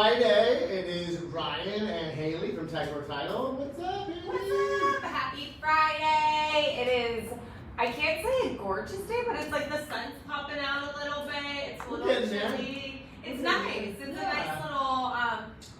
Friday, it is Ryan and Haylie from Ticor Title. What's up, baby? What's up? Happy Friday! It is, I can't say a gorgeous day, but it's like the sun's popping out a little bit. It's a little chilly. It's nice. It's a nice little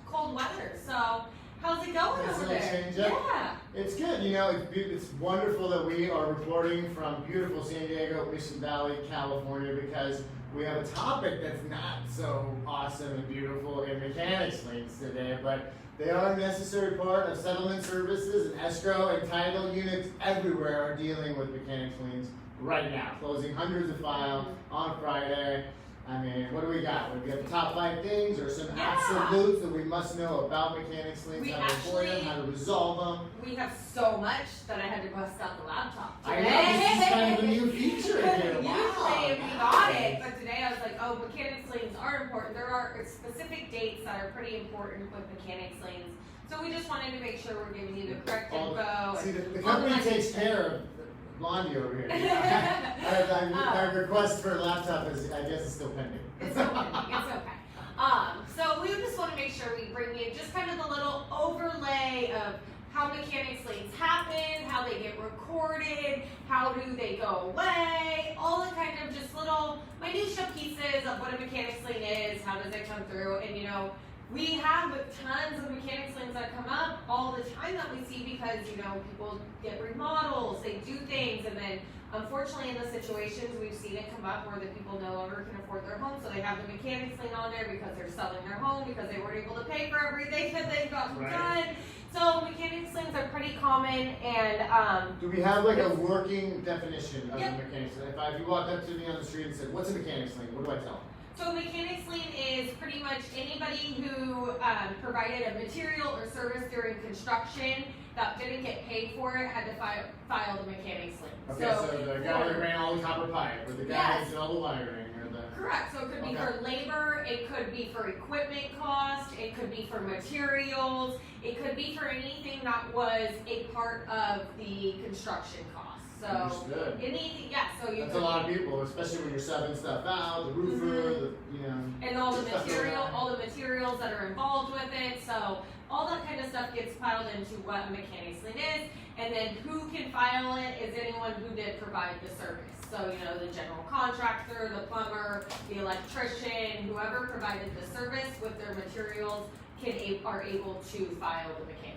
cold weather. So, how's it going over there? Yeah. It's good. You know, it's wonderful that we are reporting from beautiful San Diego, Mission Valley, California, because we have a topic that's not so awesome and beautiful in Mechanic Liens today, but they are a necessary part of settlement services, and escrow and title units everywhere are dealing with Mechanic Liens right now, closing hundreds of files on Friday. I mean, what do we got? We got the top 5 things or some absolutes that we must know about Mechanic Liens, how to avoid them, how to resolve them. We have so much that I had to bust out the laptop today. I know, this is kind of a new feature here. Usually we got it, but today I was like, oh, Mechanic Liens are important. There are specific dates that are pretty important with Mechanic Liens. So we just wanted to make sure we're giving you the correct info. See, the company takes care of Blondie over here. Our request for a laptop is, I guess, it's still pending. It's still pending. It's okay. So we just want to make sure we bring you just kind of the little overlay of how Mechanic Liens happen, how they get recorded, how do they go away, all the kind of just little minutia pieces of what a Mechanic Lien is, how does it come through, and you know, we have tons of Mechanic Liens that come up all the time that we see because, you know, people get remodels, they do things, and then unfortunately in the situations we've seen it come up where the people no longer can afford their home, so they have the Mechanic Lien on there because they're selling their home because they weren't able to pay for everything that they've gotten done. So Mechanic Liens are pretty common, and do we have like a working definition of a Mechanic Lien? If you walked up to me on the street and said, "What's a Mechanic Lien?" What do I tell them? So a Mechanic Lien is pretty much anybody who provided a material or service during construction that didn't get paid for it had to file the Mechanic Lien. Okay, so the guy that ran all the copper pipe, or the guy that did all the wiring, or the... Correct, so it could be for labor, it could be for equipment cost, it could be for materials, it could be for anything that was a part of the construction cost. So anything, so you. That's a lot of people, especially when you're subbing stuff out, the roofer, and all the materials that are involved with it. So all that kind of stuff gets piled into what a Mechanic Lien is, and then who can file it is anyone who did provide the service. So you know, the general contractor, the plumber, the electrician, whoever provided the service with their materials are able to file the Mechanic Lien.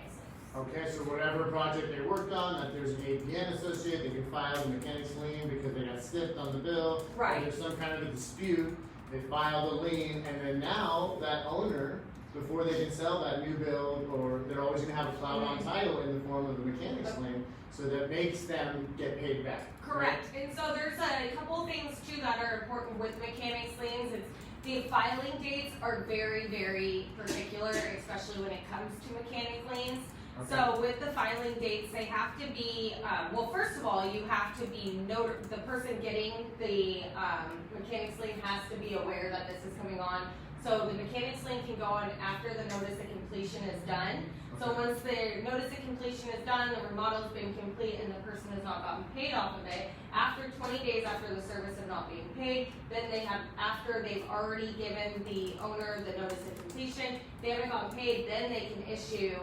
Okay, so whatever project they worked on, that there's an APN associated, they can file the Mechanic Lien because they got stiffed on the bill. Right. Or there's some kind of a dispute, they file the lien, and then now that owner, before they can sell that new build, or they're always going to have a cloud on title in the form of the Mechanic Lien, so that makes them get paid back. Correct. Right? And so there's a couple things too that are important with Mechanic Liens. It's the filing dates are very, very particular, especially when it comes to Mechanic Liens. Okay. So with the filing dates, they have to be, well, first of all, you have to be, the person getting the Mechanic Lien has to be aware that this is coming on. So the Mechanic Lien can go on after the notice of completion is done. So once the notice of completion is done, the remodel's been complete, and the person has not gotten paid off of it, after 20 days after the service of not being paid, then they have, after they've already given the owner the notice of completion, they haven't gotten paid, then they can issue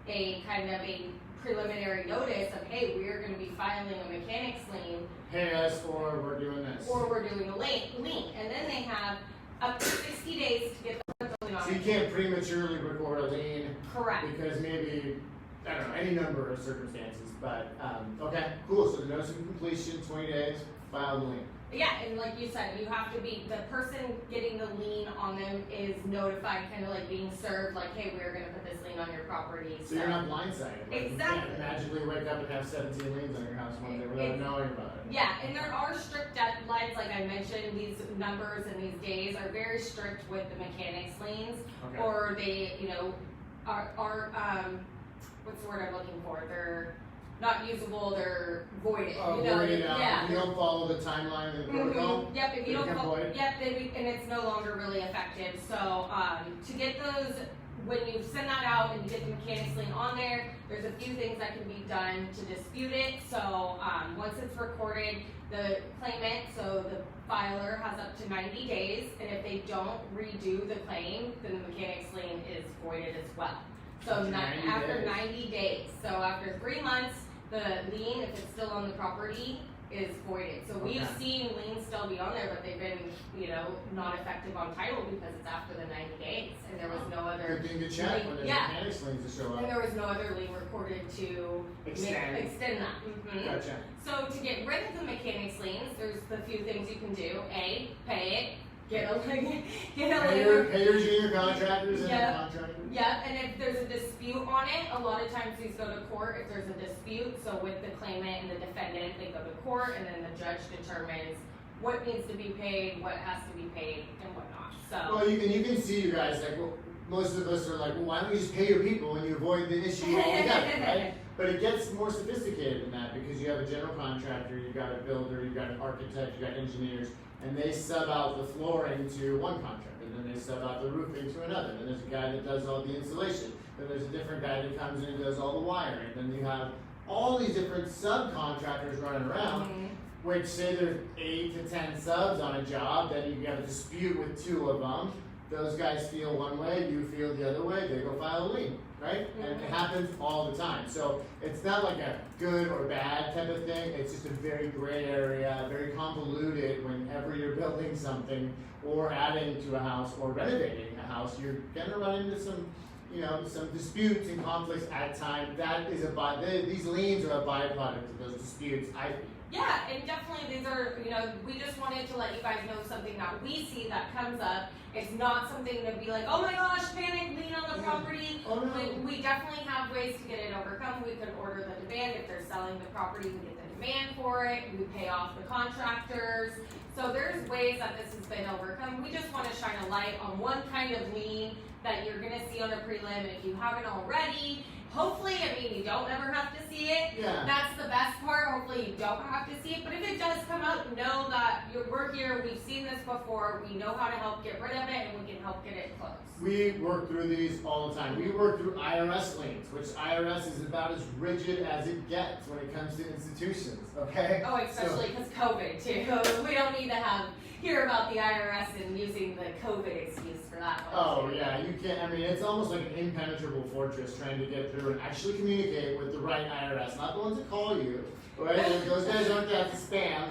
a kind of a preliminary notice of, hey, we are going to be filing a Mechanic Lien. Pay us, or we're doing this. Or we're doing a lien. And then they have up to 60 days to get the building on. So you can't prematurely record a lien. Correct. Because maybe, I don't know, any number of circumstances. But, okay, cool. So the notice of completion, 20 days, file the lien. Yeah, and like you said, you have to be, the person getting the lien on them is notified, kind of like being served, like, hey, we're going to put this lien on your property. So you're not blindsided. Like, exactly. You can't magically wake up and have 17 liens on your house one day without knowing about it. Yeah, and there are strict deadlines, like I mentioned, these numbers and these days are very strict with the Mechanic Liens, or they, you know, are what's the word I'm looking for? They're not usable, they're voided. Voided out. Yeah. If you don't follow the timeline of the protocol, yep, if you don't follow, and it's no longer really effective. So to get those when you send that out and you get the mechanic's lien on there, there's a few things that can be done to dispute it. So once it's recorded, the claimant, so the filer, has up to 90 days, and if they don't redo the claim, then the mechanic's lien is voided as well. So after 90 days. So after 3 months, the lien, if it's still on the property, is voided. So we've seen liens still be on there, but they've been, not effective on title because it's after the 90 days, and there was no other. Good thing to check when there's mechanics liens to show up. And there was no other lien recorded to extend that. Mm-hmm. Gotcha. So to get rid of the mechanics liens, there's a few things you can do. A, pay it. Pay your junior contractors and contractors. Yeah, and if there's a dispute on it, a lot of times these go to court if there's a dispute. So with the claimant and the defendant, they go to court, and then the judge determines what needs to be paid, what has to be paid, and whatnot. So well, you can see, you guys, like, well, most of us are like, well, why don't you just pay your people and you avoid the issue altogether, right? But it gets more sophisticated than that because you have a general contractor, you've got a builder, you've got an architect, you've got engineers, and they sub out the flooring to one contractor, and then they sub out the roofing to another. And there's a guy that does all the insulation. Then there's a different guy that comes in and does all the wiring. Then you have all these different subcontractors running around, which say there's 8 to 10 subs on a job, then you have a dispute with 2 of them. Those guys feel one way, you feel the other way, they go file a lien, right? And it happens all the time. So it's not like a good or bad type of thing, it's just a very gray area, very convoluted. Whenever you're building something or adding to a house or renovating a house, you're gonna run into some disputes and conflicts at times. That is these liens are a byproduct of those disputes, I think. Yeah, and definitely these are, we just wanted to let you guys know something that we see that comes up. It's not something to be like, oh my gosh, panic, lien on the property. Oh, no. We definitely have ways to get it overcome. We could order the demand. If they're selling the property, we get the demand for it. We pay off the contractors. So there's ways that this has been overcome. We just want to shine a light on one kind of lien that you're going to see on a prelim. If you haven't already, hopefully, you don't ever have to see it. Yeah. That's the best part. Hopefully you don't have to see it. But if it does come up, know that we're here. We've seen this before. We know how to help get rid of it, and we can help get it closed. We work through these all the time. We work through IRS liens, which IRS is about as rigid as it gets when it comes to institutions, okay? Oh, especially because COVID, too. We don't need to hear about the IRS and using the COVID excuse for that one. Oh, yeah, you can't, it's almost like an impenetrable fortress trying to get through and actually communicate with the right IRS, not the ones that call you, right? Those guys aren't that scam,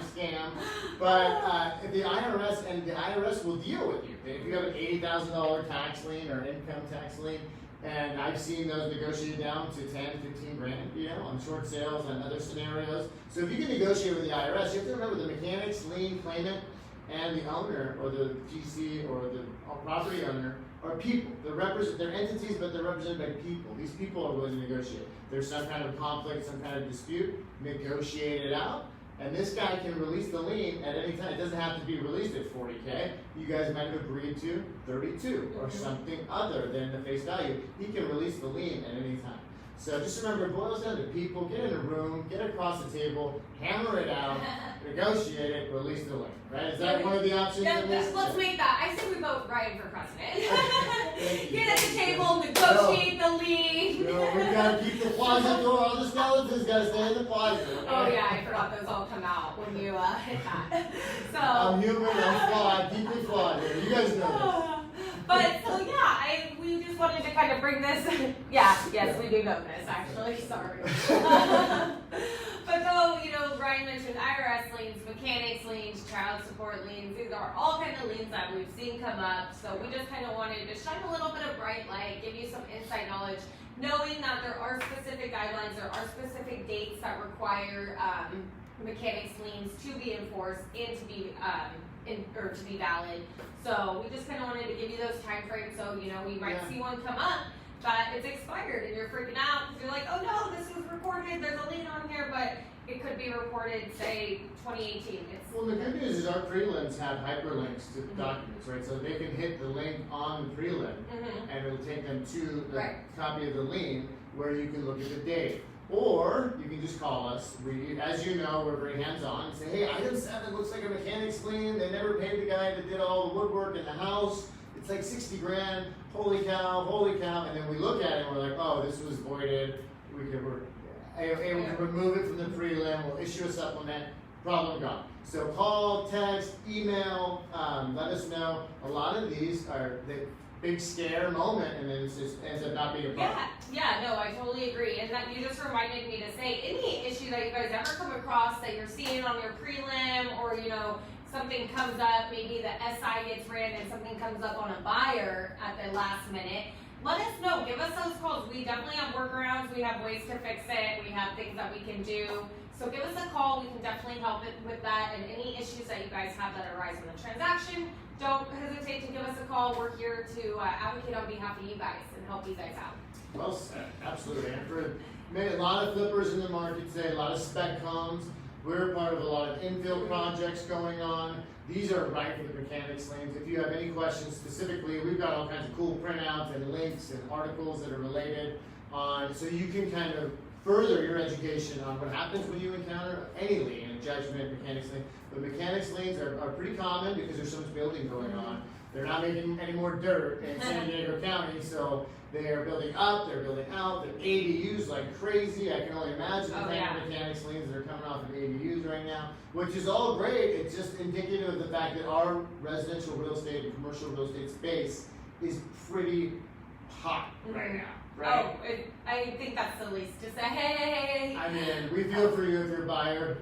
but the IRS will deal with you. If you have an $80,000 tax lien or income tax lien, and I've seen those negotiated down to 10, 15 grand, on short sales and other scenarios. So if you can negotiate with the IRS, you have to remember the mechanics, lien claimant, and the owner, or the GC, or the property owner, are people. They're entities, but they're represented by people. These people are willing to negotiate. There's some kind of conflict, some kind of dispute, negotiate it out, and this guy can release the lien at any time. It doesn't have to be released at 40K. You guys might have agreed to 32 or something other than the face value. He can release the lien at any time. So just remember, it boils down to people. Get in a room, get across the table, hammer it out, negotiate it, release the lien. Right? Is that one of the options? Yeah, let's make that. I say we vote Ryan for president. Get at the table, negotiate the lien. We gotta keep the closet door. All the skeletons gotta stay in the closet. Okay? Oh yeah, I forgot those all come out when you hit that. So I'm human. I'm flawed. Deeply flawed here. You guys know But so yeah, we just wanted to kind of bring this. Yes, we do know this actually. Sorry. But though, Ryan mentioned IRS liens, mechanics liens, child support liens. These are all kind of liens that we've seen come up. So we just kind of wanted to shine a little bit of bright light, give you some inside knowledge, knowing that there are specific guidelines, there are specific dates that require mechanics liens to be enforced and to be to be valid. So we just kind of wanted to give you those time frames. So we might see one come up that it's expired and you're freaking out because you're like, oh no, this was recorded. There's a lien on here, but it could be reported, say, 2018. Well, the good news is our prelims have hyperlinks to documents, right? So they can hit the link on the prelim, and it'll take them to the copy of the lien where you can look at the date. Or you can just call us. As you know, we're very hands-on. Say, hey, item 7 looks like a mechanics lien. They never paid the guy that did all the woodwork in the house. it's like 60 grand, holy cow, and then we look at it and we're like, oh, this was voided, we're able to remove it from the prelim, we'll issue a supplement, problem gone. So call, text, email, let us know. A lot of these are the big scare moment, and then it just ends up not being a problem. Yeah, no, I totally agree. And that you just reminded me to say, any issue that you guys ever come across that you're seeing on your prelim, or something comes up, maybe the SI gets ran and something comes up on a buyer at the last minute, let us know. Give us those calls. We definitely have workarounds. We have ways to fix it. We have things that we can do. So give us a call. We can definitely help it with that. And any issues that you guys have that arise in the transaction, don't hesitate to give us a call. We're here to advocate on behalf of you guys and help you guys out. Well said, absolutely. And for a lot of flippers in the market today, a lot of spec homes. We're a part of a lot of infill projects going on. These are right for the Mechanic Liens. If you have any questions specifically, we've got all kinds of cool printouts and links and articles that are related on, so you can kind of further your education on what happens when you encounter any lien, a judgment, Mechanic Lien. But Mechanic Liens are pretty common because there's so much building going on. They're not making any more dirt in San Diego County, so they are building up, they're building out, they're ADUs like crazy. I can only imagine the kind of Mechanic Liens that are coming off of ADUs right now, which is all great. It's just indicative of the fact that our residential real estate and commercial real estate space is pretty hot right now. Right? Oh, I think that's the least to say. I mean, we feel for you if you're a buyer.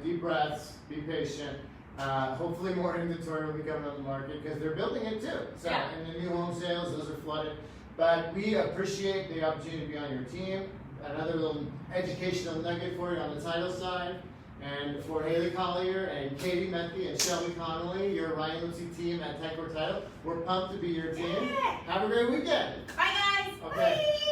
Deep breaths, be patient. Hopefully more inventory will be coming on the market because they're building it too. So, and the new home sales, those are flooded. But we appreciate the opportunity to be on your team. Another little educational nugget for you on the title side. And for Haley Collier and Katie Methy and Shelby Connolly, your Ryan Haylie team at Ticor Title, we're pumped to be your team. Yeah. Have a great weekend. Bye guys. Okay. Bye.